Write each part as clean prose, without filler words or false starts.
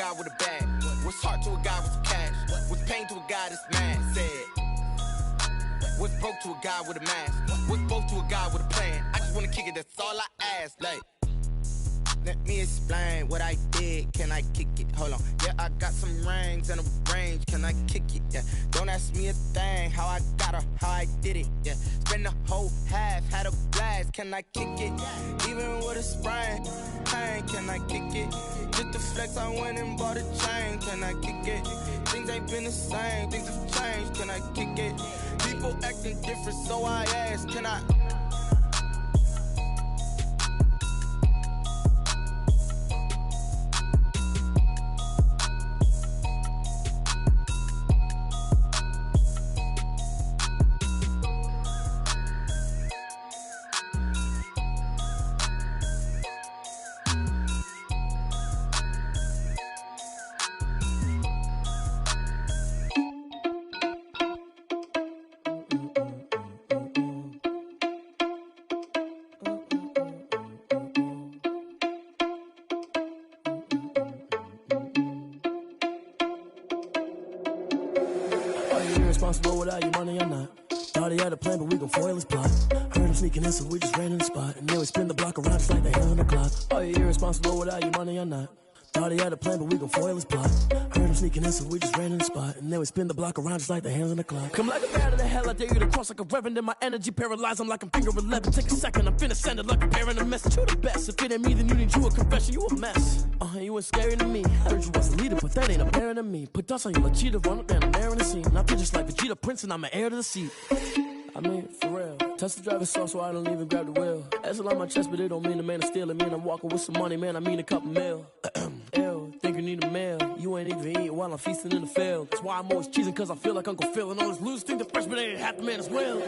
guy with a bag? What's heart to a guy with some cash? What's pain to a guy that's mad? Said. What's broke to a guy with a mask? What's both to a guy with a plan? I just wanna kick it, that's all I ask. Like, let me explain what I did. Can I kick it? Hold on. Yeah, I got some rings and a range. Can I kick it? Yeah. Don't ask me a thing. How I got her, how I did it. Yeah. Spend the whole half, had a blast. Can I kick it? Even with a sprain. Pain, can I kick it? Just to flex, I went and bought a chain. Can I kick it? Things ain't been the same. Things have changed. Can I kick it? People acting different, so I ask. Can I? Irresponsible without your money, I'm not. Thought he had a plan, but we gon' foil his plot. Heard him sneaking in, so we just ran in the spot. And then we spin the block around just like the hand on the clock. Oh, you're irresponsible without your money, I'm not. Thought he had a plan, but we gon' foil his plot. Heard him sneaking in, so we just ran in the spot. And then we spin the block around just like the hands on the clock. Come like a bat of the hell, I dare you to cross like a reverend. In my energy paralyzed, I'm like I'm finger 11. Take a second, I'm finna send it like a parent a message. You the best, if it ain't me, then you need you a confession. You a mess. You ain't scary to me. Heard you was a leader, but that ain't apparent to me. Put dust on you like Cheetah, run up down the air in the scene. I feel just like Vegeta Prince, and I'm an heir to the seat. I mean, for real. Touch the driver's soft, so I don't even grab the wheel. That's on my chest, but it don't mean the man is stealing. Man, I'm walking with some money, man, I mean a couple mil. Ew, think you need a meal. You ain't even eating while I'm feasting in the field. That's why I'm always cheesing, cause I feel like Uncle Phil. And all this losers think the freshman ain't half the man as well.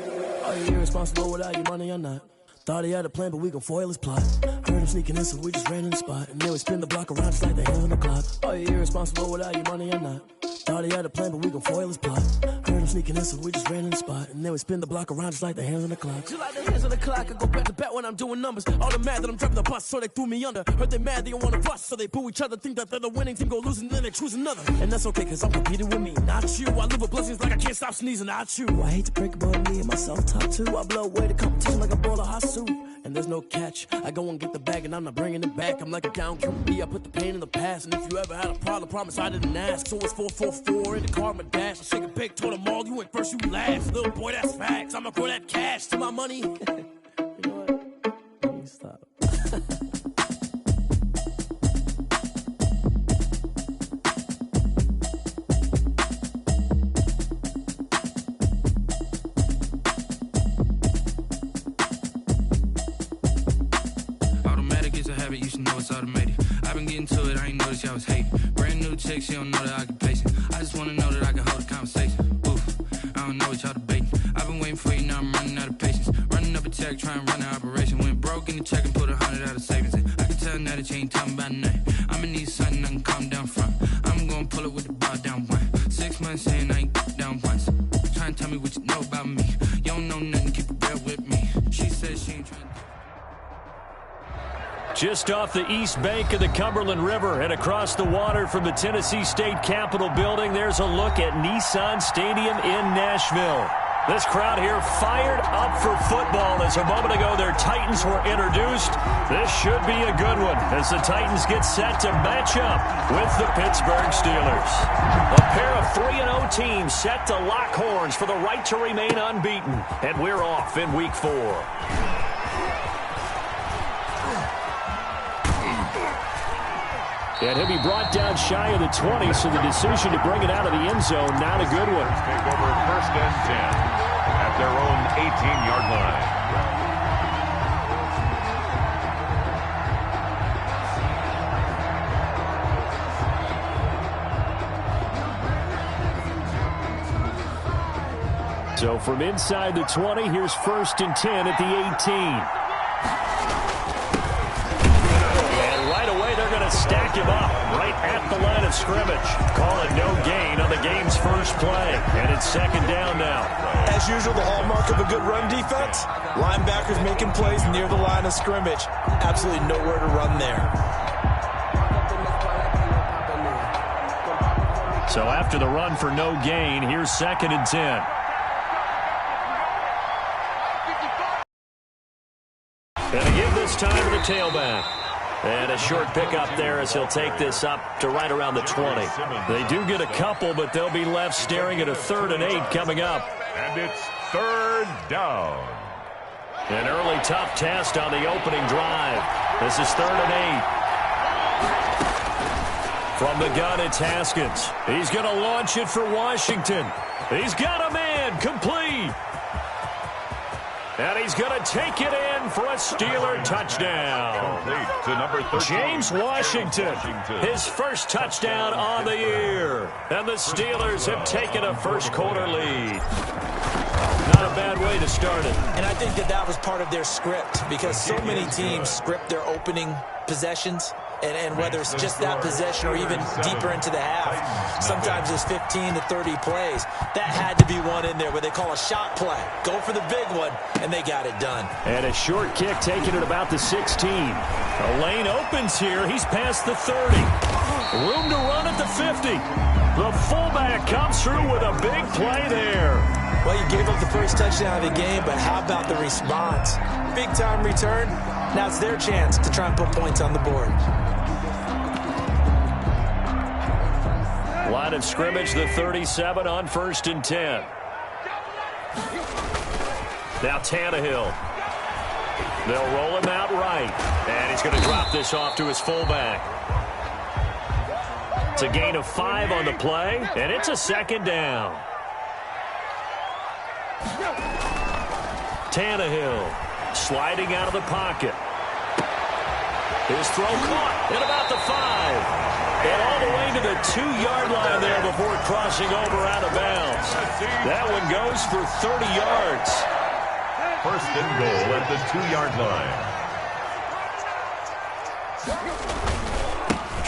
Oh, you're irresponsible without your money, I'm not. Thought he had a plan, but we gon' foil his plot. Heard him sneaking in, so we just ran in the spot. And then we spin the block around just like the hands on the clock. Oh, you're irresponsible without your money, I'm not. Thought he had a plan, but we gon' foil his plot. Heard him sneaking in, so we just ran in the spot. And then we spin the block around just like the hands on the clock. Just like the hands on the clock, I go back to back when I'm doing numbers. All the mad that I'm driving the bus, so they threw me under. Heard they mad, they don't wanna bust, so they boo each other. Think that they're the winning team, go losing, then they choose another. And that's okay, cause I'm competing with me, not you. I live with blessings like I can't stop sneezing, not you. I hate to break about me and my self-talk too. I blow away the competition like a bowl of hot soup. And there's no catch. I go and get the bag and I'm not bringing it back. I'm like a down QB, I put the pain in the past. And if you ever had a problem, promise I didn't ask. So it's 444 in the car, my dash. I shake a big, told them all, you went first, you last. Little boy, that's facts. I'ma grow that cash to my money. You know what? Let me stop. You should know it's automated. I've been getting to it, I ain't noticed y'all was hating. Brand new chick, she don't know the occupation. I just wanna know that I can hold a conversation. Oof, I don't know what y'all debating. I've been waiting for you, now I'm running out of patience. Running up a check, trying to run an operation. Went broke in the check and put 100 out of savings in. I can tell now that you ain't talking about nothing. I'ma need something I can calm down from. I'm gonna pull it with the bar down one. 6 months saying I ain't down once. Trying to tell me what you know about me. You don't know nothing, keep it real with me. She said she ain't trying to... Just off the east bank of the Cumberland River and across the water from the Tennessee State Capitol building, there's a look at Nissan Stadium in Nashville. This crowd here fired up for football as a moment ago their Titans were introduced. This should be a good one as the Titans get set to match up with the Pittsburgh Steelers. A pair of 3-0 teams set to lock horns for the right to remain unbeaten. And we're off in Week 4. And he'll be brought down shy of the 20, so the decision to bring it out of the end zone, not a good one. Take over 1st and 10 at their own 18-yard line. So from inside the 20, here's 1st and 10 at the 18. Stack him up right at the line of scrimmage. Call it no gain on the game's first play. And it's 2nd down now. As usual, the hallmark of a good run defense, linebackers making plays near the line of scrimmage. Absolutely nowhere to run there. So after the run for no gain, here's 2nd and 10. And a give this time to the tailback. And a short pickup there as he'll take this up to right around the 20. They do get a couple, but they'll be left staring at a 3rd and 8 coming up. And it's 3rd down. An early tough test on the opening drive. This is 3rd and 8. From the gun, it's Haskins. He's going to launch it for Washington. He's got a man, complete. And he's going to take it in for a Steeler touchdown. Complete to number 13. James Washington, his first touchdown on the year. And the Steelers have taken a first-quarter lead. Not a bad way to start it. And I think that was part of their script, because so many teams script their opening possessions. And whether it's just that possession or even deeper into the half, sometimes it's 15 to 30 plays. That had to be one in there where they call a shot play. Go for the big one, and they got it done. And a short kick taken at about the 16. A lane opens here. He's past the 30. Room to run at the 50. The fullback comes through with a big play there. Well, you gave up the first touchdown of the game, but how about the response? Big-time return. Now it's their chance to try and put points on the board. Line of scrimmage, the 37 on 1st and 10. Now Tannehill. They'll roll him out right. And he's going to drop this off to his fullback. It's a gain of 5 on the play, and it's a 2nd down. Tannehill sliding out of the pocket. His throw caught at about the 5. And all the way to the 2-yard line there before crossing over out of bounds. That one goes for 30 yards. 1st and goal at the 2-yard line.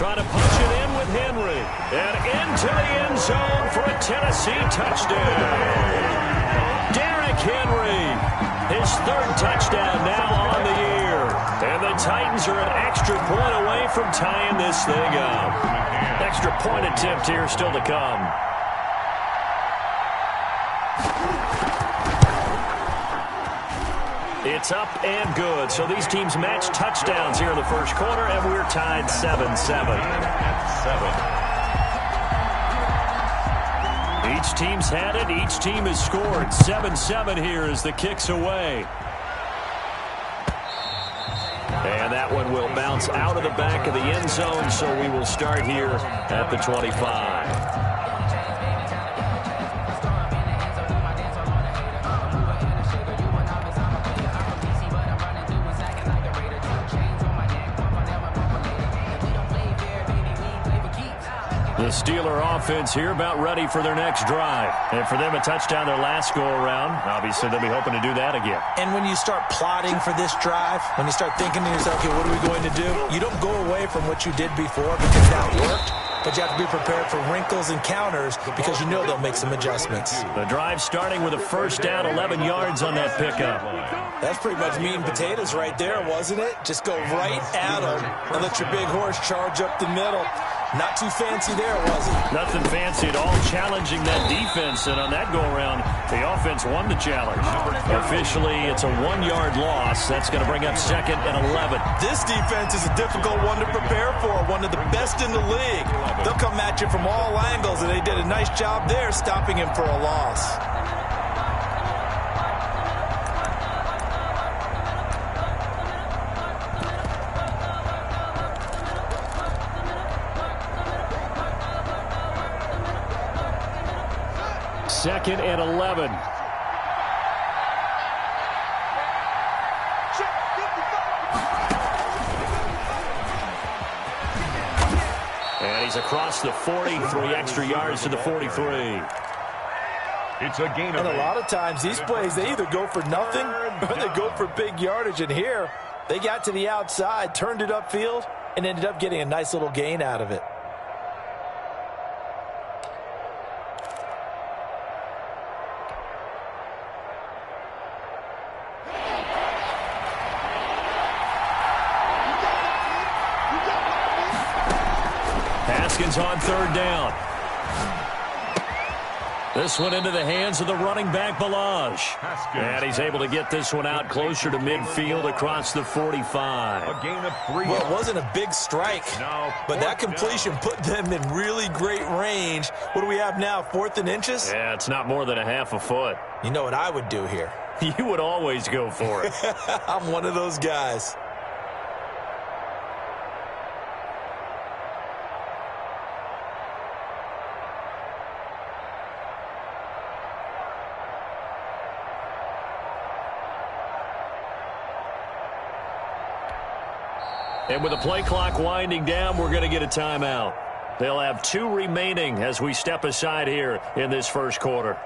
Trying to punch it in with Henry. And into the end zone for a Tennessee touchdown. Derrick Henry, his 3rd touchdown now on the year. And the Titans are an extra point away from tying this thing up. Extra point attempt here still to come. It's up and good. So these teams match touchdowns here in the first quarter, and we're tied 7-7. Each team's had it. Each team has scored. 7-7 here as the kick's away. And that one will bounce out of the back of the end zone, so we will start here at the 25. The Steeler offense here about ready for their next drive. And for them, a touchdown their last go-around. Obviously, they'll be hoping to do that again. And when you start plotting for this drive, when you start thinking to yourself, okay, what are we going to do? You don't go away from what you did before because that worked. But you have to be prepared for wrinkles and counters because you know they'll make some adjustments. The drive starting with a first down, 11 yards on that pickup. That's pretty much meat and potatoes right there, wasn't it? Just go right at them and let your big horse charge up the middle. Not too fancy there, was it? Nothing fancy at all, challenging that defense. And on that go-around, the offense won the challenge. Officially, it's a 1-yard loss. That's going to bring up 2nd and 11. This defense is a difficult one to prepare for, one of the best in the league. They'll come at you from all angles, and they did a nice job there stopping him for a loss. Second and 11. And he's across the 40, 3 extra yards to the 43. It's a gain of 8. And a lot of times these plays, they either go for nothing or they go for big yardage. And here, they got to the outside, turned it upfield, and ended up getting a nice little gain out of it. Haskins on 3rd down. This one into the hands of the running back, Balaj. And he's able to get this one out closer to midfield across the 45. A gain of 3. Well, it wasn't a big strike, but that completion put them in really great range. What do we have now, 4th and inches? Yeah, it's not more than a half a foot. You know what I would do here? You would always go for it. I'm one of those guys. And with the play clock winding down, we're going to get a timeout. They'll have 2 remaining as we step aside here in this first quarter.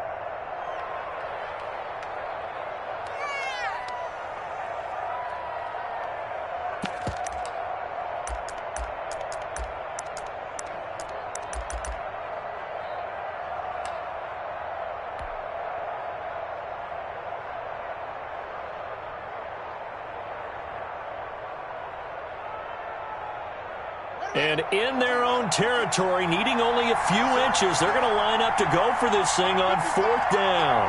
And in their own territory, needing only a few inches, they're going to line up to go for this thing on 4th down.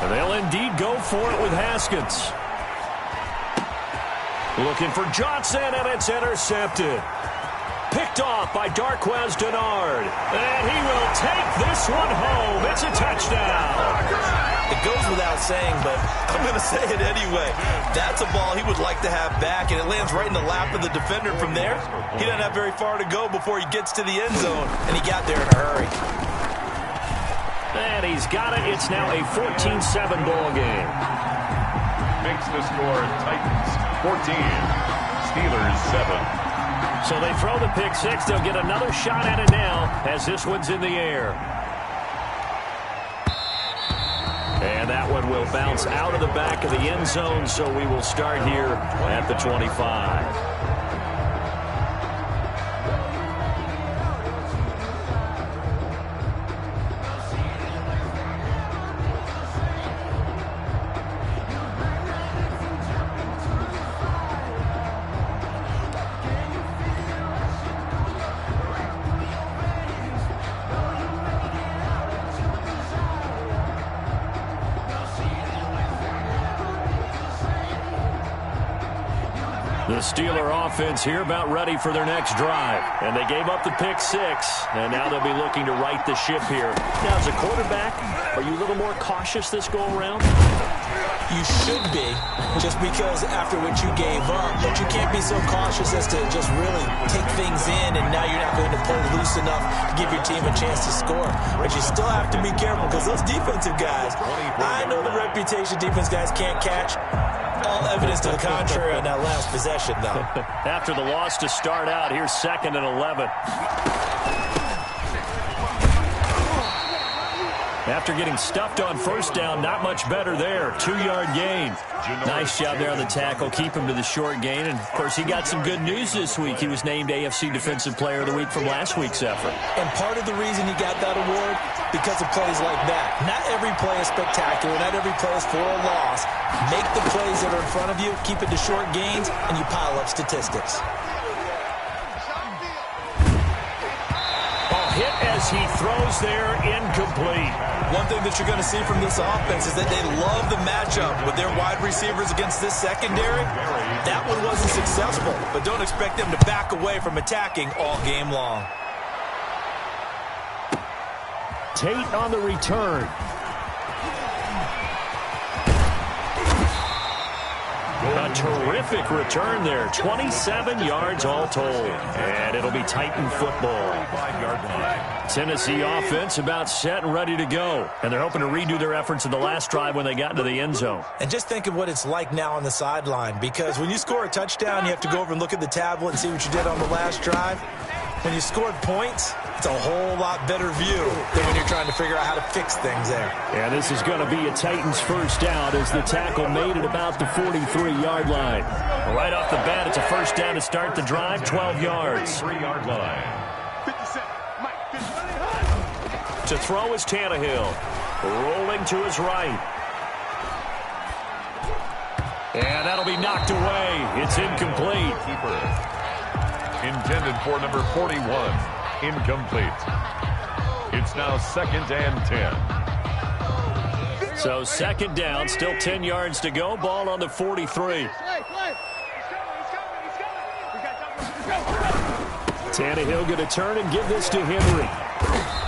And they'll indeed go for it with Haskins. Looking for Johnson, and it's intercepted. Picked off by Darqueze Dennard. And he will take this one home. It's a touchdown. It goes without saying, but I'm going to say it anyway. That's a ball he would like to have back, and it lands right in the lap of the defender from there. He doesn't have very far to go before he gets to the end zone, and he got there in a hurry. And he's got it. It's now a 14-7 ball game. Makes the score Titans 14, Steelers 7. So they throw the pick six. They'll get another shot at it now as this one's in the air. And that one will bounce out of the back of the end zone, so we will start here at the 25. The Steeler offense here about ready for their next drive. And they gave up the pick six, and now they'll be looking to right the ship here. Now, as a quarterback, are you a little more cautious this go-around? You should be, just because after what you gave up, but you can't be so cautious as to just really take things in, and now you're not going to play loose enough to give your team a chance to score. But you still have to be careful, because those defensive guys, I know the reputation defense guys can't catch. All evidence to the contrary on that last possession, though. After the loss to start out, here's 2nd and 11. After getting stuffed on first down, not much better there. 2-yard gain. Nice job there on the tackle. Keep him to the short gain. And, of course, he got some good news this week. He was named AFC Defensive Player of the Week from last week's effort. And part of the reason he got that award, because of plays like that. Not every play is spectacular. Not every play is for a loss. Make the plays that are in front of you, keep it to short gains, and you pile up statistics. Hit as he throws there, incomplete. One thing that you're going to see from this offense is that they love the matchup with their wide receivers against this secondary. That one wasn't successful, but don't expect them to back away from attacking all game long. Tate on the return. A terrific return there. 27 yards all told. And it'll be Titan football. Tennessee offense about set and ready to go. And they're hoping to redo their efforts in the last drive when they got into the end zone. And just think of what it's like now on the sideline. Because when you score a touchdown, you have to go over and look at the tablet and see what you did on the last drive. When you scored points, it's a whole lot better view than when you're trying to figure out how to fix things there. And this is going to be a Titans first down as the tackle made at about the 43-yard line. Right off the bat, it's a first down to start the drive, 12 yards. 3-yard line. To throw is Tannehill. Rolling to his right. And that'll be knocked away. It's incomplete. Intended for number 41. incomplete. It's now 2nd and 10. So 2nd down, still 10 yards to go. Ball on the 43. Tannehill going to turn and give this to Henry.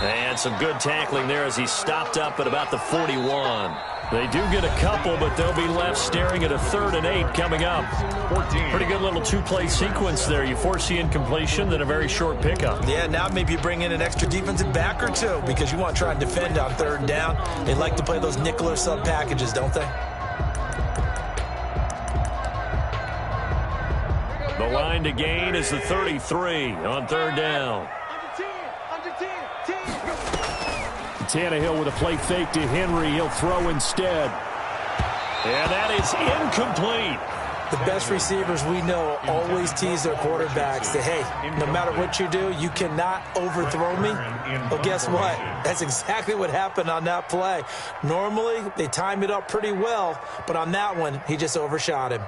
And some good tackling there as he stopped up at about the 41. They do get a couple, but they'll be left staring at a 3rd and 8 coming up. 14. Pretty good little two-play sequence there. You force the incompletion, then a very short pickup. Yeah, now maybe you bring in an extra defensive back or two because you want to try and defend on 3rd down. They like to play those nickel or sub packages, don't they? The line to gain is the 33 on 3rd down. Tannehill with a play fake to Henry. He'll throw instead. And that is incomplete. The best receivers we know always tease their quarterbacks that, hey, no matter what you do, you cannot overthrow me. Well, guess what? That's exactly what happened on that play. Normally, they time it up pretty well, but on that one, he just overshot him.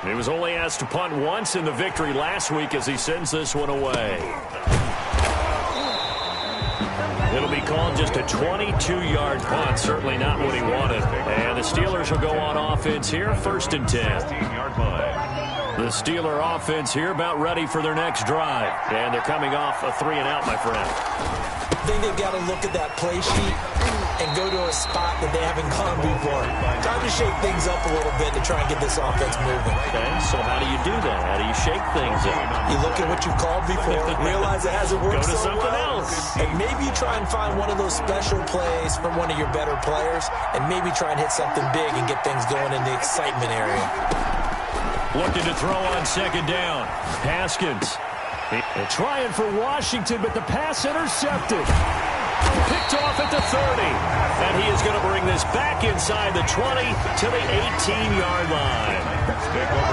He was only asked to punt once in the victory last week as he sends this one away. It'll be called just a 22-yard punt. Certainly not what he wanted. And the Steelers will go on offense here, 1st and 10. The Steeler offense here about ready for their next drive. And they're coming off a 3-and-out, my friend. I think they've got to look at that play sheet and go to a spot that they haven't gone before. Time to shake things up a little bit to try and get this offense moving. Okay, so how do you do that? How do you shake things up? You look at what you've called before, realize it hasn't worked Go to so something well, else. and maybe you try and find one of those special plays from one of your better players, and maybe try and hit something big and get things going in the excitement area. Looking to throw on 2nd down. Haskins. They're trying for Washington, but the pass intercepted. Picked off at the 30. And he is going to bring this back inside the 20 to the 18-yard line.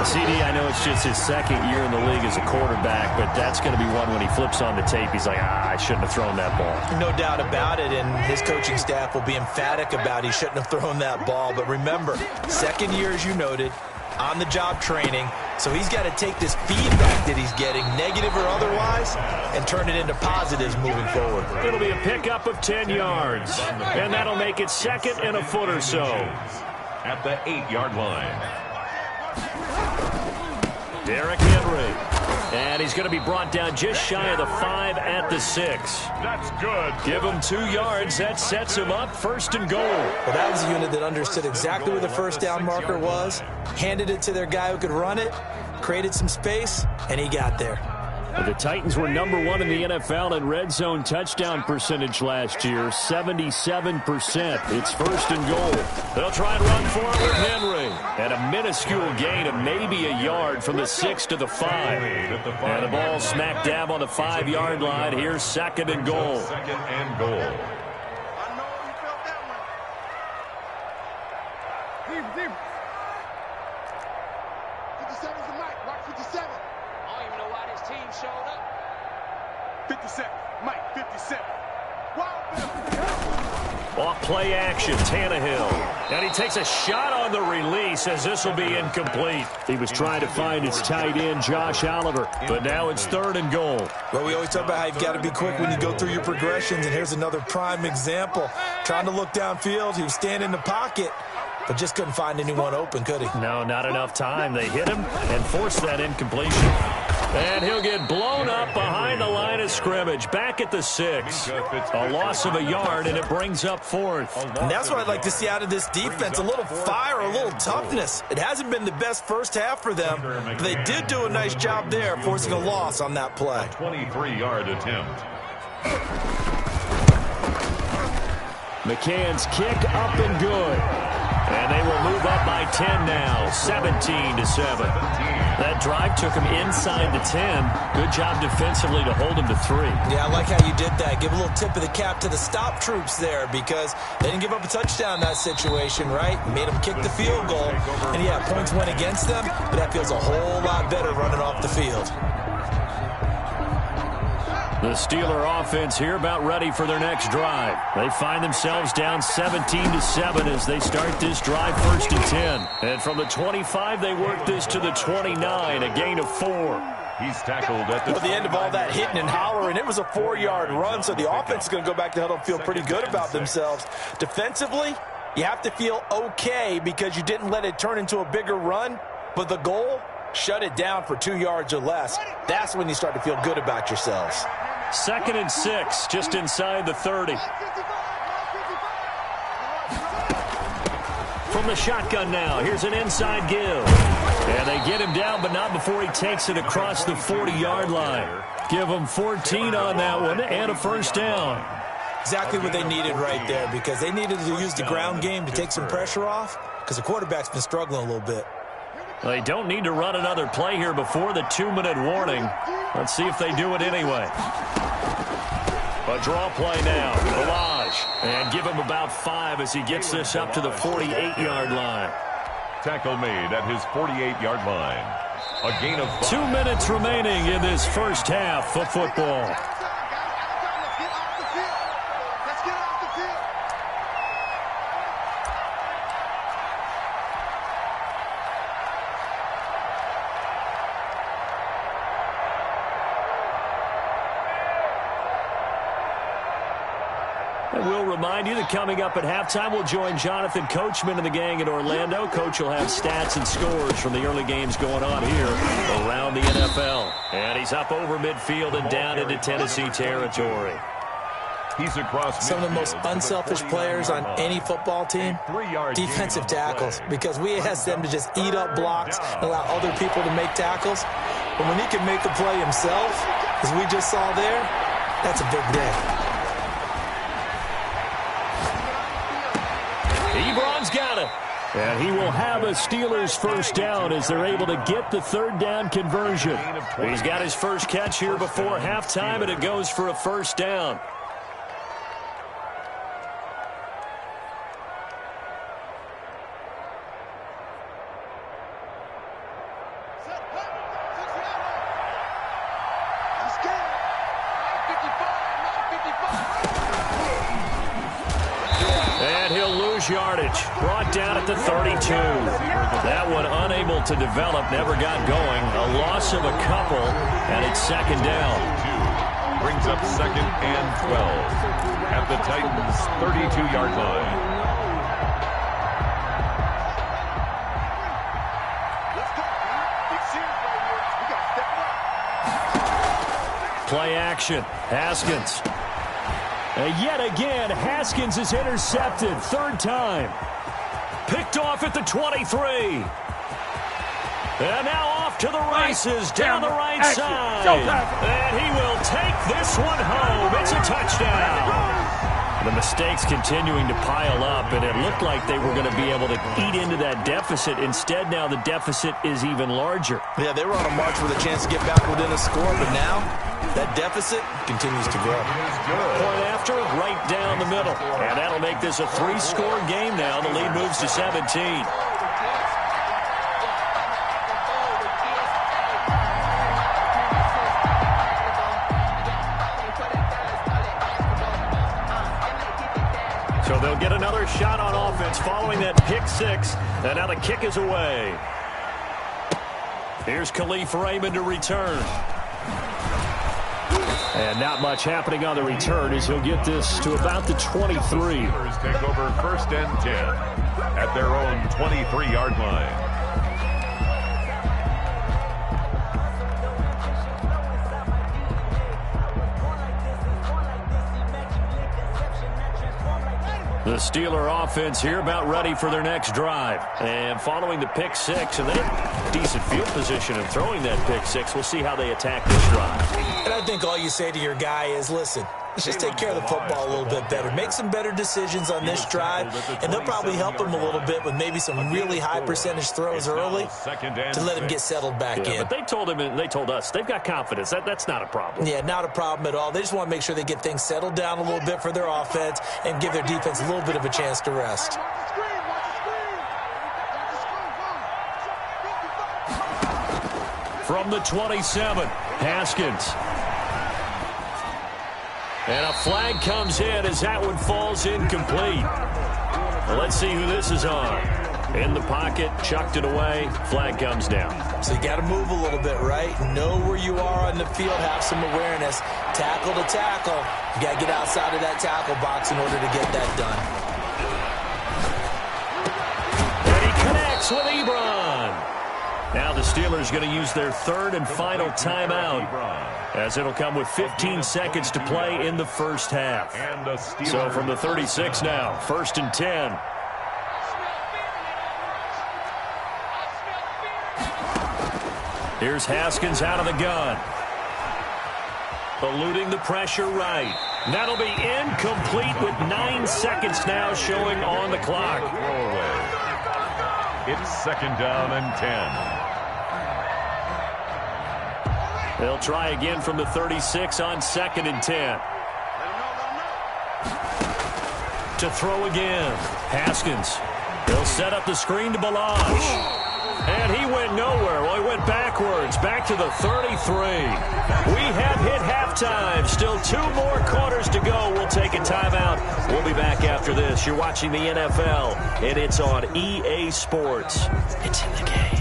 CD, I know it's just his 2nd year in the league as a quarterback, but that's going to be one when he flips on the tape. He's like, I shouldn't have thrown that ball. No doubt about it, and his coaching staff will be emphatic about he shouldn't have thrown that ball. But remember, 2nd year, as you noted, on-the-job training, so he's got to take this feedback that he's getting, negative or otherwise, and turn it into positives moving forward. It'll be a pickup of 10 yards, and that'll make it 2nd and a foot or so. At the 8-yard line. Derrick Henry. And he's going to be brought down just shy of the 5 at the 6. That's good. Give him 2 yards. That sets him up 1st and goal. Well, that was a unit that understood exactly where the 1st down marker was, handed it to their guy who could run it, created some space, and he got there. The Titans were #1 in the NFL in red zone touchdown percentage last year, 77%. It's 1st and goal. They'll try and run for it with Henry. And a minuscule gain of maybe a yard from the 6 to the 5. And the ball smack dab on the 5-yard line. Here's 2nd and goal. 2nd and goal. Showed up. 57, Mike, 57. Off play action, Tannehill. And he takes a shot on the release as this will be incomplete. He was trying to find his tight end, Josh Oliver, but now it's 3rd and goal. Well, we always talk about how you've got to be quick when you go through your progressions, and here's another prime example. Trying to look downfield, he was standing in the pocket, but just couldn't find anyone open, could he? No, not enough time. They hit him and forced that incompletion. And he'll get blown up behind the line of scrimmage. Back at the 6. A loss of a yard, and it brings up 4th. And that's what I'd like to see out of this defense. A little fire, a little toughness. It hasn't been the best first half for them, but they did do a nice job there, forcing a loss on that play. 23-yard attempt. McCann's kick up and good. And they will move up by 10 now, 17-7. That drive took him inside the 10. Good job defensively to hold him to 3. Yeah, I like how you did that. Give a little tip of the cap to the stop troops there because they didn't give up a touchdown in that situation, right? Made them kick the field goal. And, yeah, points went against them, but that feels a whole lot better running off the field. The Steeler offense here about ready for their next drive. They find themselves down 17-7 as they start this drive 1st and 10. And from the 25, they work this to the 29, a gain of 4. He's tackled at the end of all that hitting and hollering. It was a 4-yard run, so the offense is going to go back to huddle and feel pretty good about themselves. Defensively, you have to feel okay because you didn't let it turn into a bigger run, but the goal, shut it down for 2 yards or less. That's when you start to feel good about yourselves. 2nd and 6, just inside the 30. From the shotgun now, here's an inside give. And they get him down, but not before he takes it across the 40-yard line. Give him 14 on that one and a first down. Exactly what they needed right there, because they needed to use the ground game to take some pressure off, because the quarterback's been struggling a little bit. They don't need to run another play here before the 2-minute warning. Let's see if they do it anyway. A draw play now. Balaj. And give him about 5 as he gets this up to the 48-yard line. Tackle made at his 48-yard line. A gain of 5. 2 minutes remaining in this first half of football. We'll remind you that coming up at halftime, we'll join Jonathan Coachman and the gang in Orlando. Coach will have stats and scores from the early games going on here around the NFL. And he's up over midfield and down into Tennessee territory. He's across some of the most unselfish players on any football team, defensive tackles, because we ask them to just eat up blocks and allow other people to make tackles. But when he can make a play himself, as we just saw there, that's a big day. Ebron's got it. And he will have a Steelers first down as they're able to get the 3rd down conversion. He's got his first catch here before halftime, and it goes for a first down. Yardage brought down at the 32. That one unable to develop, never got going. A loss of a couple, and it's 2nd down. Brings up 2nd and 12 at the Titans' 32-yard line. Play action. Haskins. Yet again, Haskins is intercepted. 3rd time. Picked off at the 23. And now off to the races down the right side. And he will take this one home. It's a touchdown. The mistakes continuing to pile up, and it looked like they were going to be able to eat into that deficit. Instead, now the deficit is even larger. Yeah, they were on a march with a chance to get back within a score, but now that deficit continues to grow. Point after, right down the middle. And that'll make this a 3-score game now. The lead moves to 17. So they'll get another shot on offense following that pick 6. And now the kick is away. Here's Khalif Raymond to return. And not much happening on the return as he'll get this to about the 23. Take over 1st and 10 at their own 23-yard line. The Steeler offense here about ready for their next drive. And following the pick 6, and they're in decent field position in throwing that pick 6. We'll see how they attack this drive. And I think all you say to your guy is, listen, let's just take care of the football a little bit better. Make some better decisions on this drive, and they'll probably help him a little bit with maybe some really high percentage throws early to let him get settled back in. But they told him, and they told us, they've got confidence. That's not a problem. Yeah, not a problem at all. They just want to make sure they get things settled down a little bit for their offense and give their defense a little bit of a chance to rest. From the 27, Haskins. And a flag comes in as that one falls incomplete. Well, let's see who this is on. In the pocket, chucked it away, flag comes down. So you got to move a little bit, right? Know where you are on the field, have some awareness. Tackle to tackle. You got to get outside of that tackle box in order to get that done. And he connects with Ebron. Now the Steelers going to use their third and final timeout, as it'll come with 15 seconds to play in the first half. So from the 36 now, 1st and 10. Here's Haskins out of the gun. Eluding the pressure right. That'll be incomplete with 9 seconds now showing on the clock. It's 2nd down and 10. They'll try again from the 36 on 2nd and 10. To throw again. Haskins. He'll set up the screen to Ballage. And he went nowhere. Well, he went backwards, back to the 33. We have hit halftime. Still 2 more quarters to go. We'll take a timeout. We'll be back after this. You're watching the NFL, and it's on EA Sports. It's in the game.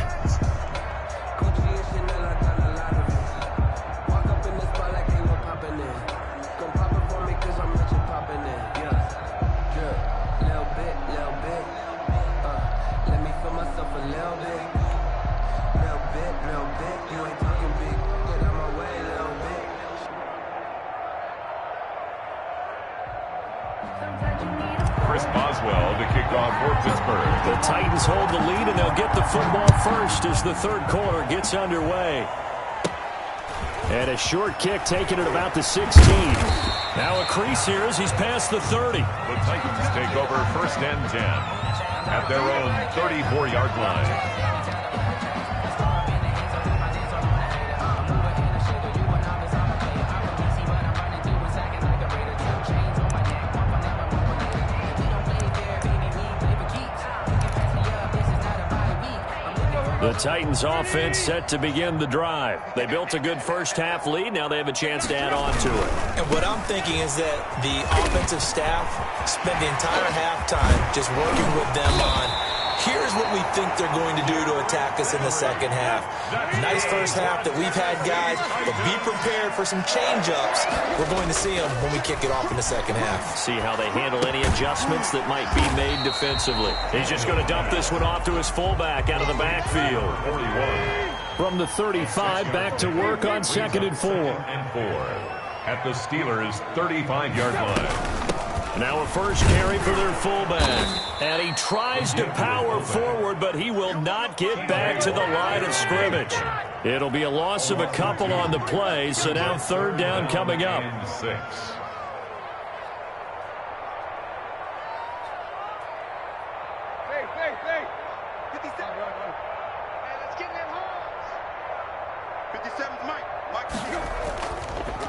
Chris Boswell to kick off for Pittsburgh. The Titans hold the lead, and they'll get the football first as the third quarter gets underway. And a short kick taken at about the 16. Now a crease here as he's past the 30. The Titans take over 1st and 10 at their own 34-yard line. The Titans offense set to begin the drive. They built a good first half lead. Now they have a chance to add on to it. And what I'm thinking is that the offensive staff spent the entire halftime just working with them on, here's what we think they're going to do to attack us in the second half. Nice first half that we've had, guys, but be prepared for some change-ups. We're going to see them when we kick it off in the second half. See how they handle any adjustments that might be made defensively. He's just going to dump this one off to his fullback out of the backfield. 41. From the 35, back to work on 2nd and 4. At the Steelers' 35-yard line. Now a first carry for their fullback. And he tries to power forward, but he will not get back to the line of scrimmage. It'll be a loss of a couple on the play, so now 3rd down coming up. 6. Hey, 57. Hey, let's get in that hole. 57's Mike.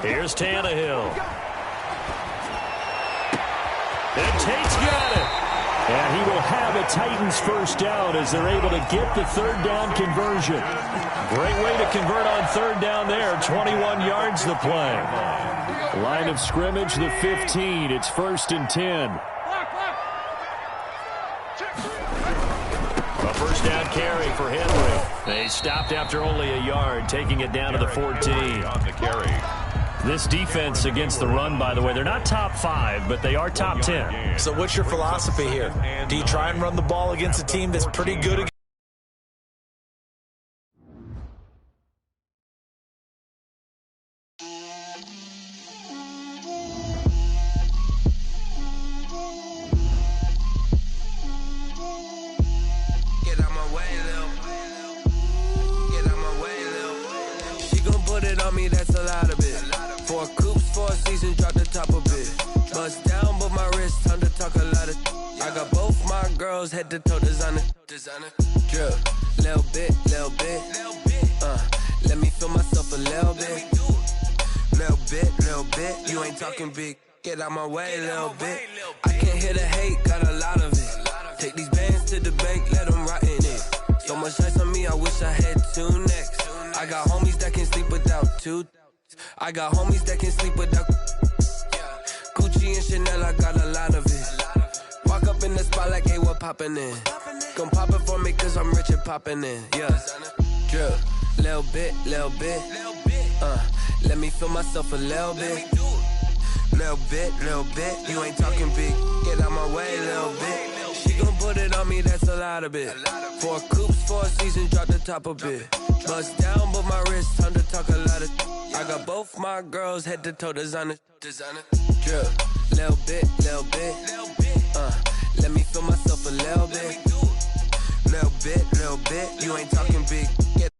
Here's Tannehill. And Tate's got it. And he will have a Titans first down as they're able to get the 3rd down conversion. Great way to convert on 3rd down there. 21 yards the play. Line of scrimmage, the 15. It's 1st and 10. A first down carry for Henry. They stopped after only a yard, taking it down to the 14. On the carry. This defense against the run, by the way, they're not top 5, but they are top 10. So what's your philosophy here? Do you try and run the ball against a team that's pretty good against? Get out my way, Lil. Get out my way, Lil. She gon' put it on me, that's a lot of it. 4 coops, 4 seasons, drop the top a bit. Bust down, but my wrist, time to talk a lot of. I got both my girls, head to toe designer. Drip, little bit. Let me feel myself a little bit. Little bit, you ain't talking big. Get out my way, little bit. I can't hear the hate, got a lot of it. Take these bands to the bank, let them rot in it. So much ice on me, I wish I had 2 necks. I got homies that can sleep without 2. I got homies that can sleep without Gucci and Chanel, I got a lot of it. Walk up up in the spot like, hey, what poppin' in? Gon' pop it for me cause I'm rich and poppin' in, yeah. Drip, little bit, let me feel myself a little bit. Little bit, you ain't talking big. Get out my way, little bit. She gon' put it on me, that's a lot of it. 4 coops, 4 seasons, drop the top a bit. Bust down, but my wrist, time to talk a lot of. I got both my girls, head to toe designer. Drip, little bit, let me feel myself a little bit. Little bit, you ain't talking big. Get